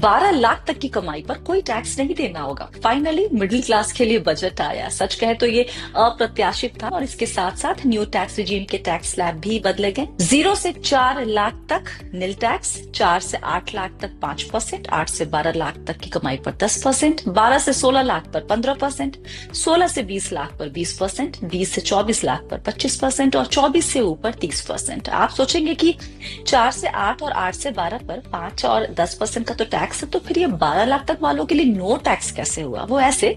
12 लाख तक की कमाई पर कोई टैक्स नहीं देना होगा। फाइनली मिडिल क्लास के लिए बजट आया। सच कहे तो ये अप्रत्याशित था और इसके साथ साथ न्यू टैक्स रिजीम के टैक्स स्लैब भी बदले गए। 0 से 4 लाख तक नील टैक्स, 4 से 8 लाख तक 5%, 8 से 12 लाख तक की कमाई पर 10%, 12 से 16 लाख पर 15%, 16 से 20 लाख पर 20%, 20 से 24 लाख पर 25% और 24 से ऊपर 30%। आप सोचेंगे कि 4 से 8 और 8 से 12 पर 5 और 10% का तो टैक्स है, तो फिर ये 12 लाख तक वालों के लिए नो टैक्स कैसे हुआ? वो ऐसे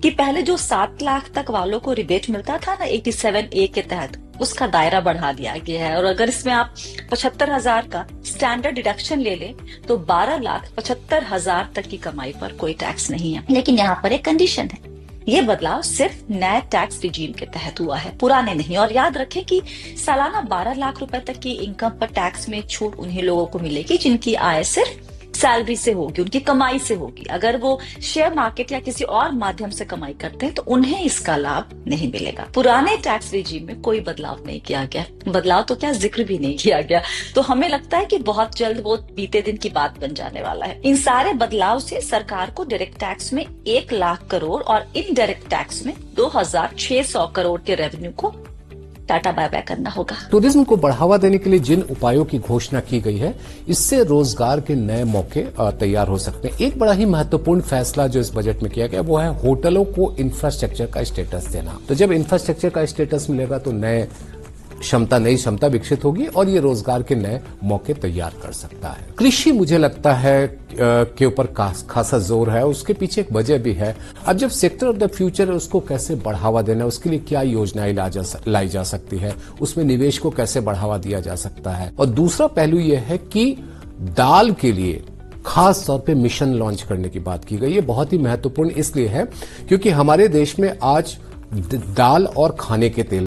कि पहले जो 7 लाख तक वालों को रिबेट मिलता था ना 87A के तहत, उसका दायरा बढ़ा दिया गया है। और अगर इसमें आप 75,000 का स्टैंडर्ड डिडक्शन ले लें तो 12,75,000 तक की कमाई पर कोई टैक्स नहीं है। लेकिन यहाँ पर एक कंडीशन है, ये बदलाव सिर्फ नए टैक्स रिजीम के तहत हुआ है, पुराने नहीं। और याद रखें कि सालाना 12 लाख रुपए तक की इनकम पर टैक्स में छूट उन्हीं लोगों को मिलेगी जिनकी आय सिर्फ सैलरी से होगी, उनकी कमाई से होगी। अगर वो शेयर मार्केट या किसी और माध्यम से कमाई करते हैं तो उन्हें इसका लाभ नहीं मिलेगा। पुराने टैक्स रिजीम में कोई बदलाव नहीं किया गया, बदलाव तो क्या जिक्र भी नहीं किया गया। तो हमें लगता है कि बहुत जल्द वो बीते दिन की बात बन जाने वाला है। इन सारे बदलाव से सरकार को डायरेक्ट टैक्स में 1 लाख करोड़ और इनडायरेक्ट टैक्स में 2,600 करोड़ के रेवेन्यू को टाटा बाय बाय करना होगा। टूरिज्म को बढ़ावा देने के लिए जिन उपायों की घोषणा की गई है, इससे रोजगार के नए मौके तैयार हो सकते हैं। एक बड़ा ही महत्वपूर्ण फैसला जो इस बजट में किया गया वो है होटलों को इंफ्रास्ट्रक्चर का स्टेटस देना। तो जब इंफ्रास्ट्रक्चर का स्टेटस मिलेगा तो नई क्षमता विकसित होगी और ये रोजगार के नए मौके तैयार कर सकता है। कृषि मुझे लगता है के ऊपर खासा जोर है, उसके पीछे एक वजह भी है। अब जब सेक्टर ऑफ द फ्यूचर है उसको कैसे बढ़ावा देना है, उसके लिए क्या योजनाएं लाई जा सकती है, उसमें निवेश को कैसे बढ़ावा दिया जा सकता है। और दूसरा पहलू यह है कि दाल के लिए खास तौर पे मिशन लॉन्च करने की बात की गई। ये बहुत ही महत्वपूर्ण इसलिए है क्योंकि हमारे देश में आज दाल और खाने के तेल